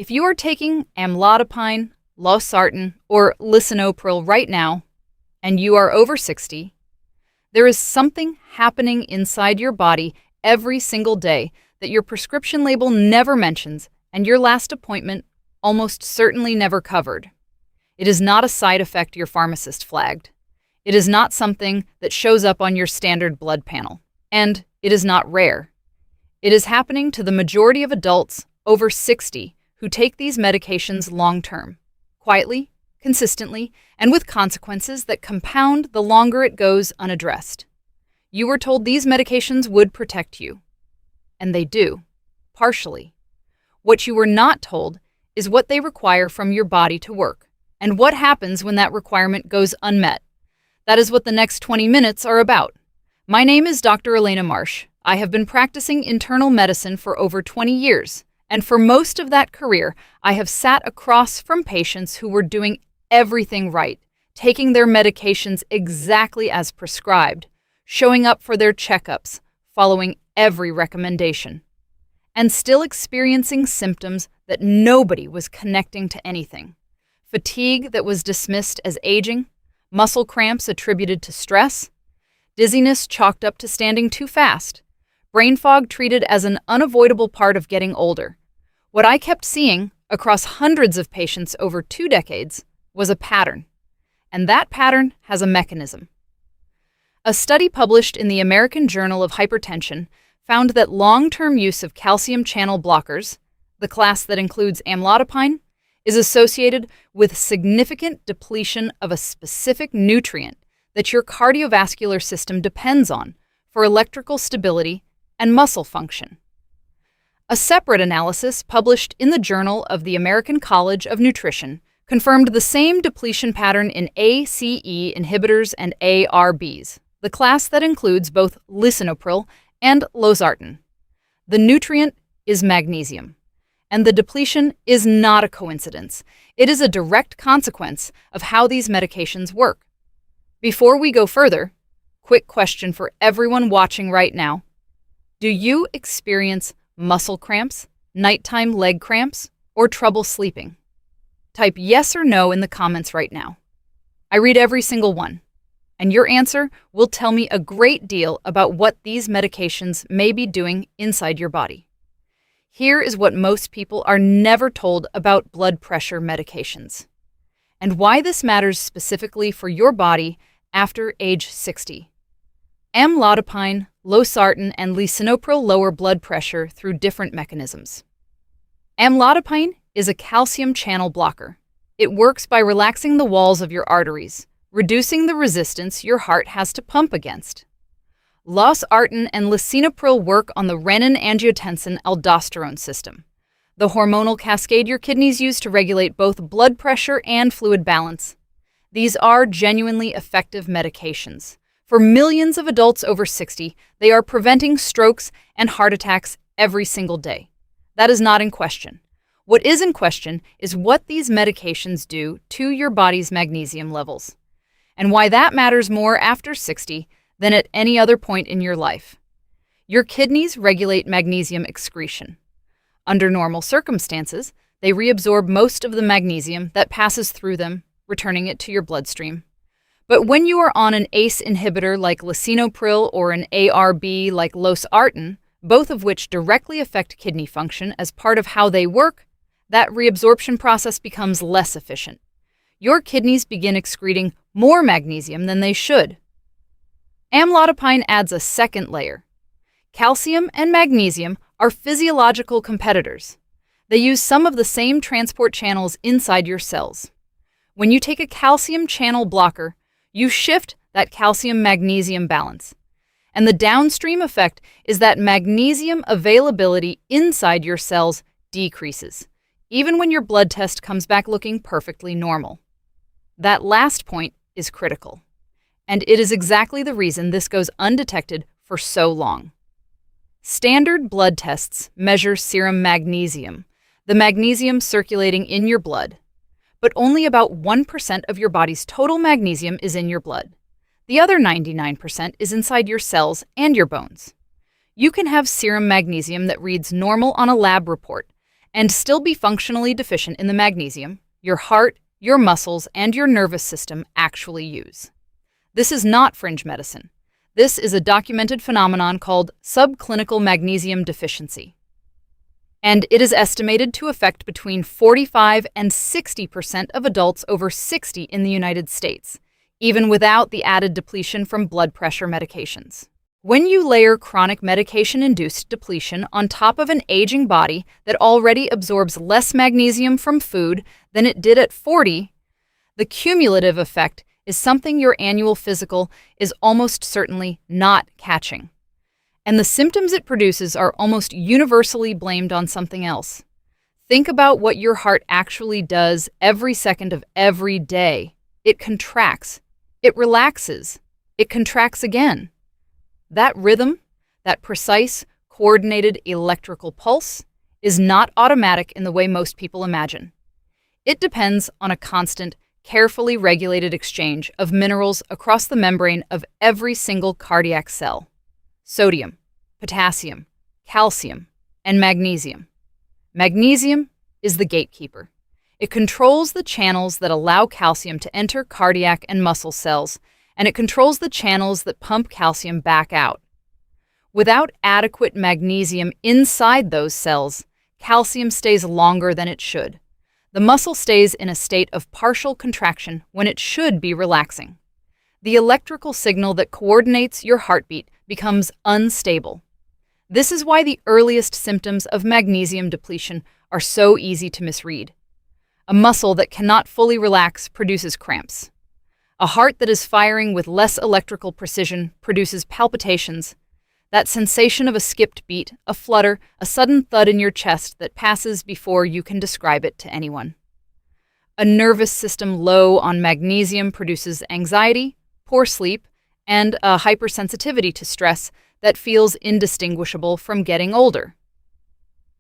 If you are taking Amlodipine, Losartan, or Lisinopril right now, and you are over 60, there is something happening inside your body every single day that your prescription label never mentions and your last appointment almost certainly never covered. It is not a side effect your pharmacist flagged. It is not something that shows up on your standard blood panel. And it is not rare. It is happening to the majority of adults over 60 who take these medications long-term, quietly, consistently, and with consequences that compound the longer it goes unaddressed. You were told these medications would protect you. And they do, partially. What you were not told is what they require from your body to work, and what happens when that requirement goes unmet. That is what the next 20 minutes are about. My name is Dr. Elena Marsh. I have been practicing internal medicine for over 20 years, and for most of that career, I have sat across from patients who were doing everything right, taking their medications exactly as prescribed, showing up for their checkups, following every recommendation, and still experiencing symptoms that nobody was connecting to anything. Fatigue that was dismissed as aging, muscle cramps attributed to stress, dizziness chalked up to standing too fast, brain fog treated as an unavoidable part of getting older. What I kept seeing across hundreds of patients over 2 decades was a pattern, and that pattern has a mechanism. A study published in the American Journal of Hypertension found that long-term use of calcium channel blockers, the class that includes amlodipine, is associated with significant depletion of a specific nutrient that your cardiovascular system depends on for electrical stability and muscle function. A separate analysis published in the Journal of the American College of Nutrition confirmed the same depletion pattern in ACE inhibitors and ARBs, the class that includes both Lisinopril and Losartan. The nutrient is magnesium, and the depletion is not a coincidence. It is a direct consequence of how these medications work. Before we go further, quick question for everyone watching right now. Do you experience muscle cramps, nighttime leg cramps, or trouble sleeping? Type yes or no in the comments right now. I read every single one, and your answer will tell me a great deal about what these medications may be doing inside your body. Here is what most people are never told about blood pressure medications, and why this matters specifically for your body after age 60. Amlodipine, Losartan, and Lisinopril lower blood pressure through different mechanisms. Amlodipine is a calcium channel blocker. It works by relaxing the walls of your arteries, reducing the resistance your heart has to pump against. Losartan and Lisinopril work on the renin-angiotensin-aldosterone system, the hormonal cascade your kidneys use to regulate both blood pressure and fluid balance. These are genuinely effective medications. For millions of adults over 60, they are preventing strokes and heart attacks every single day. That is not in question. What is in question is what these medications do to your body's magnesium levels, and why that matters more after 60 than at any other point in your life. Your kidneys regulate magnesium excretion. Under normal circumstances, they reabsorb most of the magnesium that passes through them, returning it to your bloodstream. But when you are on an ACE inhibitor like Lisinopril or an ARB like Losartan, both of which directly affect kidney function as part of how they work, that reabsorption process becomes less efficient. Your kidneys begin excreting more magnesium than they should. Amlodipine adds a second layer. Calcium and magnesium are physiological competitors. They use some of the same transport channels inside your cells. When you take a calcium channel blocker, you shift that calcium-magnesium balance. And the downstream effect is that magnesium availability inside your cells decreases, even when your blood test comes back looking perfectly normal. That last point is critical, and it is exactly the reason this goes undetected for so long. Standard blood tests measure serum magnesium, the magnesium circulating in your blood, but only about 1% of your body's total magnesium is in your blood. The other 99% is inside your cells and your bones. You can have serum magnesium that reads normal on a lab report, and still be functionally deficient in the magnesium your heart, your muscles, and your nervous system actually use. This is not fringe medicine. This is a documented phenomenon called subclinical magnesium deficiency. And it is estimated to affect between 45 and 60% of adults over 60 in the United States, even without the added depletion from blood pressure medications. When you layer chronic medication-induced depletion on top of an aging body that already absorbs less magnesium from food than it did at 40, the cumulative effect is something your annual physical is almost certainly not catching. And the symptoms it produces are almost universally blamed on something else. Think about what your heart actually does every second of every day. It contracts. It relaxes. It contracts again. That rhythm, that precise, coordinated electrical pulse, is not automatic in the way most people imagine. It depends on a constant, carefully regulated exchange of minerals across the membrane of every single cardiac cell. Sodium, potassium, calcium, and magnesium. Magnesium is the gatekeeper. It controls the channels that allow calcium to enter cardiac and muscle cells, and it controls the channels that pump calcium back out. Without adequate magnesium inside those cells, calcium stays longer than it should. The muscle stays in a state of partial contraction when it should be relaxing. The electrical signal that coordinates your heartbeat becomes unstable. This is why the earliest symptoms of magnesium depletion are so easy to misread. A muscle that cannot fully relax produces cramps. A heart that is firing with less electrical precision produces palpitations. That sensation of a skipped beat, a flutter, a sudden thud in your chest that passes before you can describe it to anyone. A nervous system low on magnesium produces anxiety, poor sleep, and a hypersensitivity to stress that feels indistinguishable from getting older.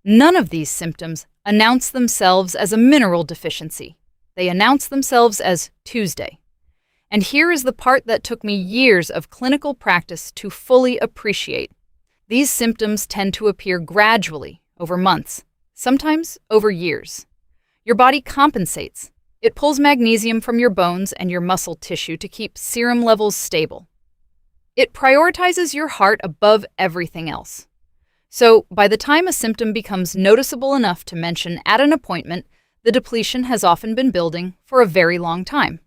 None of these symptoms announce themselves as a mineral deficiency. They announce themselves as Tuesday. And here is the part that took me years of clinical practice to fully appreciate. These symptoms tend to appear gradually, over months, sometimes over years. Your body compensates. It pulls magnesium from your bones and your muscle tissue to keep serum levels stable. It prioritizes your heart above everything else. So, by the time a symptom becomes noticeable enough to mention at an appointment, the depletion has often been building for a very long time.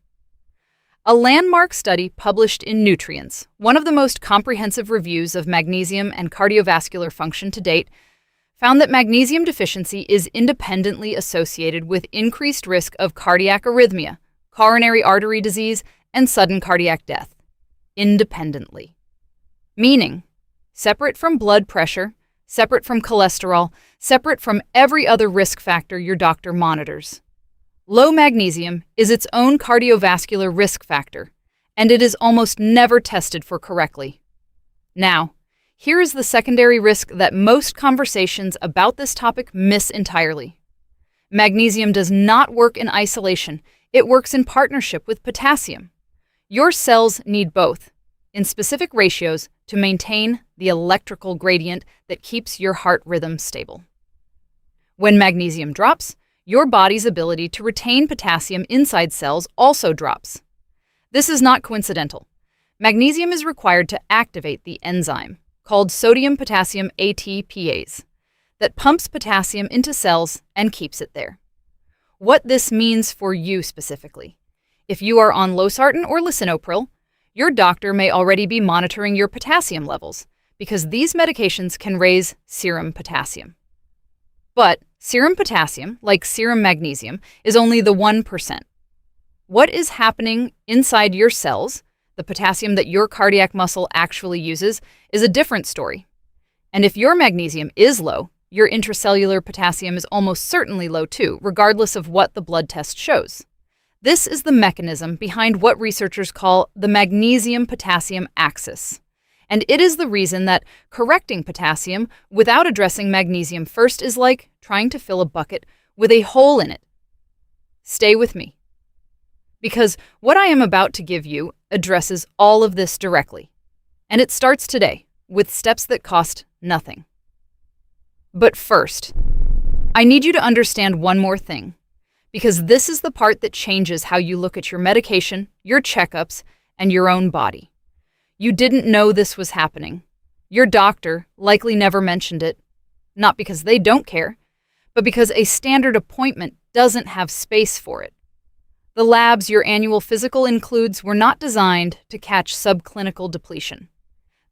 A landmark study published in Nutrients, one of the most comprehensive reviews of magnesium and cardiovascular function to date, found that magnesium deficiency is independently associated with increased risk of cardiac arrhythmia, coronary artery disease, and sudden cardiac death. Independently. Meaning, separate from blood pressure, separate from cholesterol, separate from every other risk factor your doctor monitors. Low magnesium is its own cardiovascular risk factor, and it is almost never tested for correctly. Now, here is the secondary risk that most conversations about this topic miss entirely. Magnesium does not work in isolation. It works in partnership with potassium. Your cells need both, in specific ratios, to maintain the electrical gradient that keeps your heart rhythm stable. When magnesium drops, your body's ability to retain potassium inside cells also drops. This is not coincidental. Magnesium is required to activate the enzyme, called sodium-potassium ATPase, that pumps potassium into cells and keeps it there. What this means for you specifically. If you are on Losartan or Lisinopril, your doctor may already be monitoring your potassium levels, because these medications can raise serum potassium. But serum potassium, like serum magnesium, is only the 1%. What is happening inside your cells, the potassium that your cardiac muscle actually uses, is a different story. And if your magnesium is low, your intracellular potassium is almost certainly low too, regardless of what the blood test shows. This is the mechanism behind what researchers call the magnesium-potassium axis. And it is the reason that correcting potassium without addressing magnesium first is like trying to fill a bucket with a hole in it. Stay with me. Because what I am about to give you addresses all of this directly. And it starts today with steps that cost nothing. But first, I need you to understand one more thing, because this is the part that changes how you look at your medication, your checkups, and your own body. You didn't know this was happening. Your doctor likely never mentioned it, not because they don't care, but because a standard appointment doesn't have space for it. The labs your annual physical includes were not designed to catch subclinical depletion.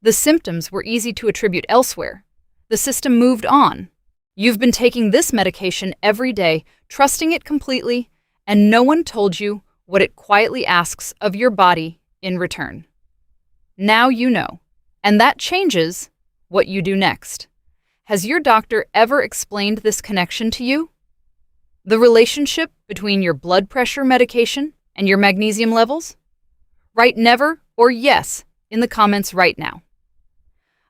The symptoms were easy to attribute elsewhere. The system moved on. You've been taking this medication every day, trusting it completely, and no one told you what it quietly asks of your body in return. Now you know, and that changes what you do next. Has your doctor ever explained this connection to you? The relationship between your blood pressure medication and your magnesium levels? Write never or yes in the comments right now.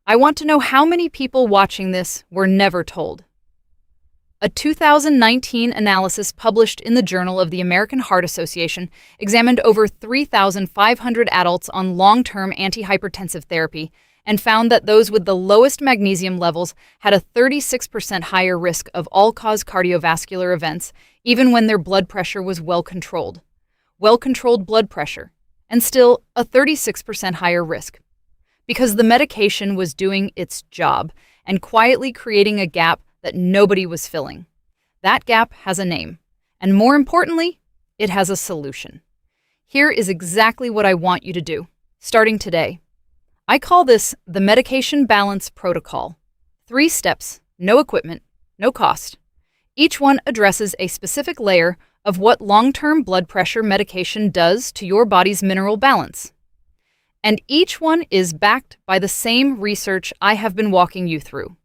I want to know how many people watching this were never told. A 2019 analysis published in the Journal of the American Heart Association examined over 3,500 adults on long-term antihypertensive therapy and found that those with the lowest magnesium levels had a 36% higher risk of all-cause cardiovascular events, even when their blood pressure was well-controlled. Well-controlled blood pressure, and still a 36% higher risk. Because the medication was doing its job and quietly creating a gap that nobody was filling. That gap has a name, and more importantly, it has a solution. Here is exactly what I want you to do, starting today. I call this the Medication Balance Protocol. 3 steps, no equipment, no cost. Each one addresses a specific layer of what long-term blood pressure medication does to your body's mineral balance. And each one is backed by the same research I have been walking you through.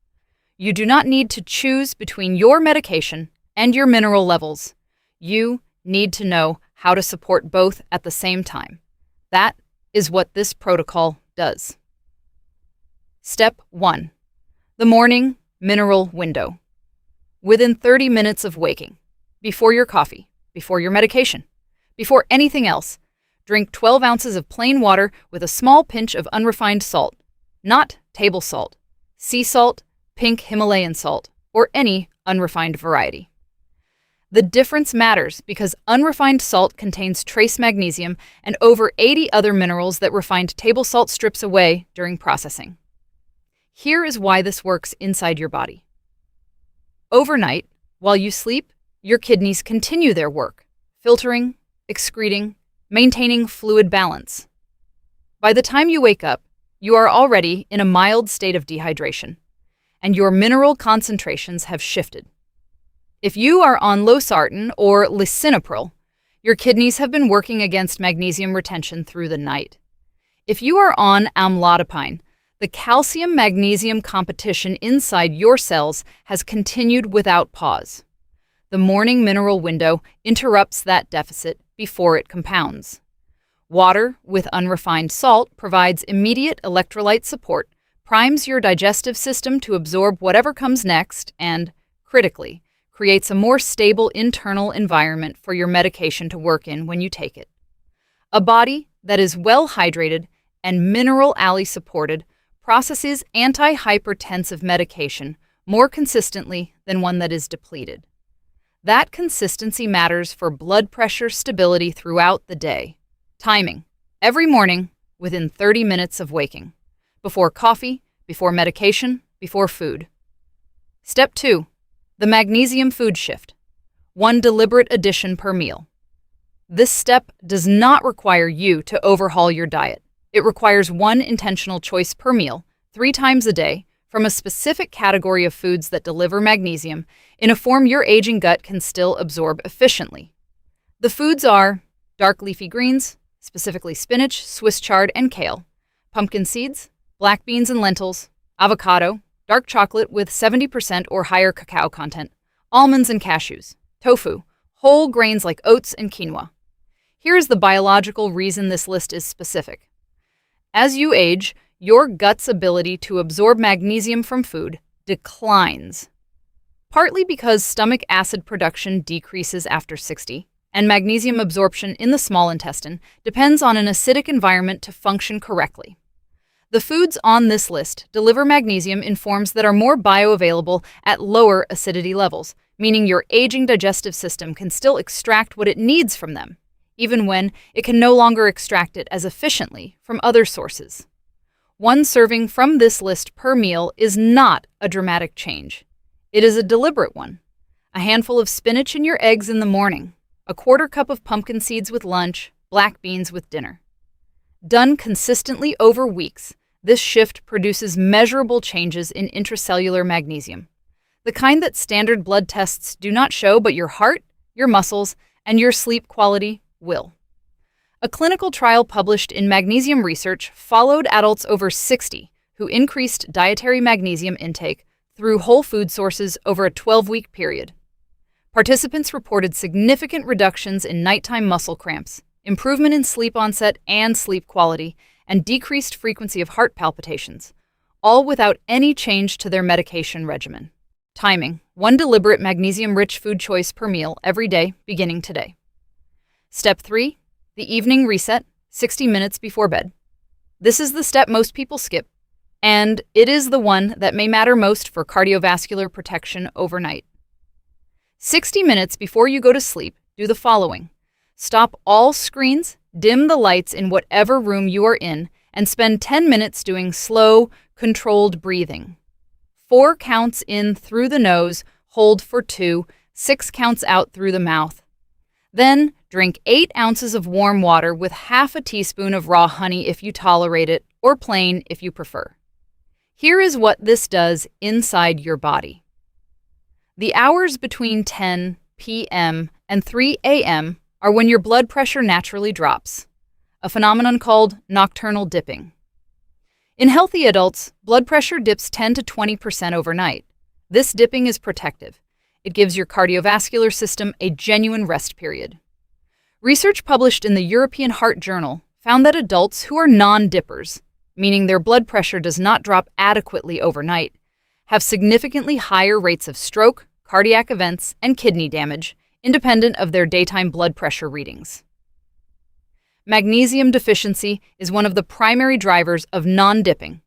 You do not need to choose between your medication and your mineral levels. You need to know how to support both at the same time. That is what this protocol does. Step 1. The morning mineral window. Within 30 minutes of waking, before your coffee, before your medication, before anything else, drink 12 ounces of plain water with a small pinch of unrefined salt, not table salt, sea salt, pink Himalayan salt, or any unrefined variety. The difference matters because unrefined salt contains trace magnesium and over 80 other minerals that refined table salt strips away during processing. Here is why this works inside your body. Overnight, while you sleep, your kidneys continue their work, filtering, excreting, maintaining fluid balance. By the time you wake up, you are already in a mild state of dehydration, and your mineral concentrations have shifted. If you are on Losartan or Lisinopril, your kidneys have been working against magnesium retention through the night. If you are on Amlodipine, the calcium-magnesium competition inside your cells has continued without pause. The morning mineral window interrupts that deficit before it compounds. Water with unrefined salt provides immediate electrolyte support, primes your digestive system to absorb whatever comes next, and, critically, creates a more stable internal environment for your medication to work in when you take it. A body that is well hydrated and mineral alley supported processes antihypertensive medication more consistently than one that is depleted. That consistency matters for blood pressure stability throughout the day. Timing: every morning within 30 minutes of waking. Before coffee, before medication, before food. Step 2. The magnesium food shift. 1 deliberate addition per meal. This step does not require you to overhaul your diet. It requires 1 intentional choice per meal, 3 times a day, from a specific category of foods that deliver magnesium in a form your aging gut can still absorb efficiently. The foods are dark leafy greens, specifically spinach, Swiss chard, and kale, pumpkin seeds, black beans and lentils, avocado, dark chocolate with 70% or higher cacao content, almonds and cashews, tofu, whole grains like oats and quinoa. Here is the biological reason this list is specific. As you age, your gut's ability to absorb magnesium from food declines, partly because stomach acid production decreases after 60, and magnesium absorption in the small intestine depends on an acidic environment to function correctly. The foods on this list deliver magnesium in forms that are more bioavailable at lower acidity levels, meaning your aging digestive system can still extract what it needs from them, even when it can no longer extract it as efficiently from other sources. One serving from this list per meal is not a dramatic change. It is a deliberate one. A handful of spinach in your eggs in the morning, a quarter cup of pumpkin seeds with lunch, black beans with dinner. Done consistently over weeks, this shift produces measurable changes in intracellular magnesium, the kind that standard blood tests do not show, but your heart, your muscles, and your sleep quality will. A clinical trial published in Magnesium Research followed adults over 60 who increased dietary magnesium intake through whole food sources over a 12-week period. Participants reported significant reductions in nighttime muscle cramps, improvement in sleep onset and sleep quality, and decreased frequency of heart palpitations, all without any change to their medication regimen. Timing: 1 deliberate magnesium-rich food choice per meal every day, beginning today. Step 3. The evening reset, 60 minutes before bed. This is the step most people skip, and it is the one that may matter most for cardiovascular protection overnight. 60 minutes before you go to sleep, do the following. Stop all screens, dim the lights in whatever room you are in, and spend 10 minutes doing slow, controlled breathing. 4 counts in through the nose, hold for 2, 6 counts out through the mouth. Then, drink 8 ounces of warm water with half a teaspoon of raw honey if you tolerate it, or plain if you prefer. Here is what this does inside your body. The hours between 10 p.m. and 3 a.m. are when your blood pressure naturally drops, a phenomenon called nocturnal dipping. In healthy adults, blood pressure dips 10 to 20% overnight. This dipping is protective. It gives your cardiovascular system a genuine rest period. Research published in the European Heart Journal found that adults who are non-dippers, meaning their blood pressure does not drop adequately overnight, have significantly higher rates of stroke, cardiac events, and kidney damage, independent of their daytime blood pressure readings. Magnesium deficiency is one of the primary drivers of non-dipping.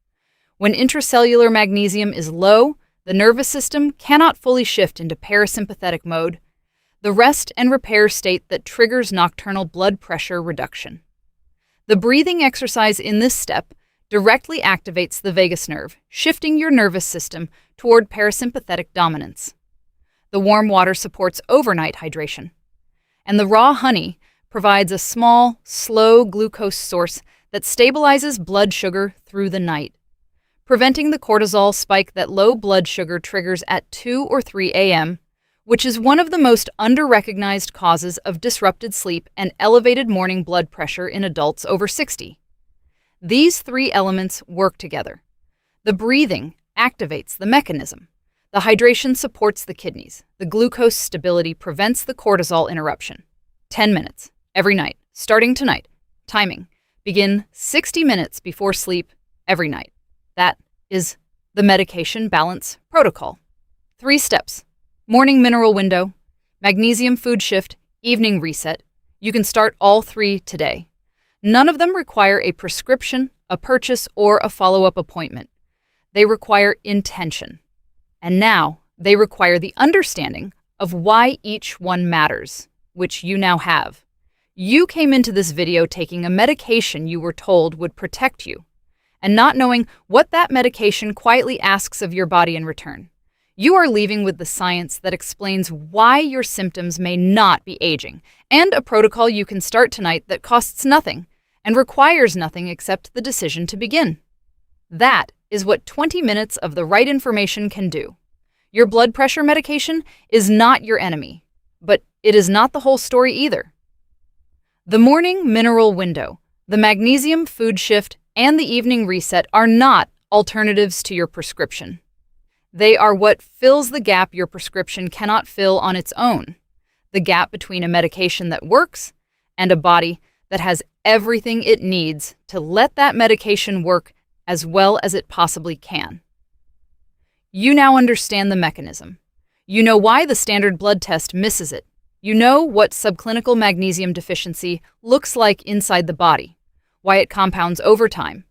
When intracellular magnesium is low, the nervous system cannot fully shift into parasympathetic mode, the rest and repair state that triggers nocturnal blood pressure reduction. The breathing exercise in this step directly activates the vagus nerve, shifting your nervous system toward parasympathetic dominance. The warm water supports overnight hydration, and the raw honey provides a small, slow glucose source that stabilizes blood sugar through the night, preventing the cortisol spike that low blood sugar triggers at 2 or 3 a.m., which is one of the most under-recognized causes of disrupted sleep and elevated morning blood pressure in adults over 60. These 3 elements work together. The breathing activates the mechanism. The hydration supports the kidneys. The glucose stability prevents the cortisol interruption. 10 minutes, every night, starting tonight. Timing: begin 60 minutes before sleep every night. That is the medication balance protocol. 3 steps: morning mineral window, magnesium food shift, evening reset. You can start all 3 today. None of them require a prescription, a purchase, or a follow-up appointment. They require intention. And now, they require the understanding of why each one matters, which you now have. You came into this video taking a medication you were told would protect you, and not knowing what that medication quietly asks of your body in return. You are leaving with the science that explains why your symptoms may not be aging, and a protocol you can start tonight that costs nothing and requires nothing except the decision to begin. That is what 20 minutes of the right information can do. Your blood pressure medication is not your enemy, but it is not the whole story either. The morning mineral window, the magnesium food shift, and the evening reset are not alternatives to your prescription. They are what fills the gap your prescription cannot fill on its own, the gap between a medication that works and a body that has everything it needs to let that medication work as well as it possibly can. You now understand the mechanism. You know why the standard blood test misses it. You know what subclinical magnesium deficiency looks like inside the body, why it compounds over time,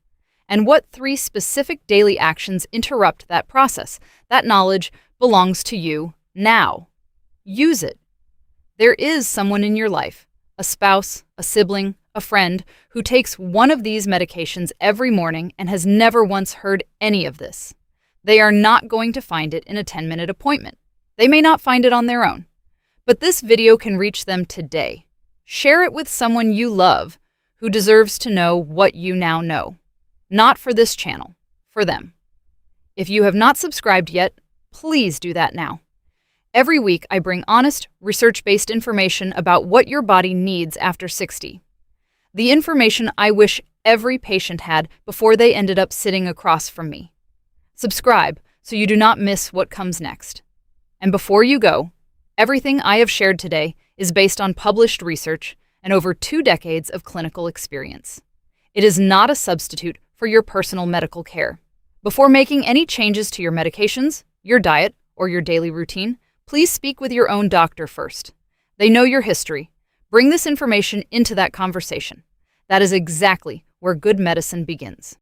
and what 3 specific daily actions interrupt that process. That knowledge belongs to you now. use it. There is someone in your life, a spouse, a sibling, a friend, who takes one of these medications every morning and has never once heard any of this. They are not going to find it in a 10-minute appointment. They may not find it on their own. But this video can reach them today. Share it with someone you love who deserves to know what you now know. Not for this channel, for them. If you have not subscribed yet, please do that now. Every week, I bring honest, research-based information about what your body needs after 60. The information I wish every patient had before they ended up sitting across from me. Subscribe so you do not miss what comes next. And before you go, everything I have shared today is based on published research and over 2 decades of clinical experience. It is not a substitute for your personal medical care. Before making any changes to your medications, your diet, or your daily routine, please speak with your own doctor first. They know your history. Bring this information into that conversation. That is exactly where good medicine begins.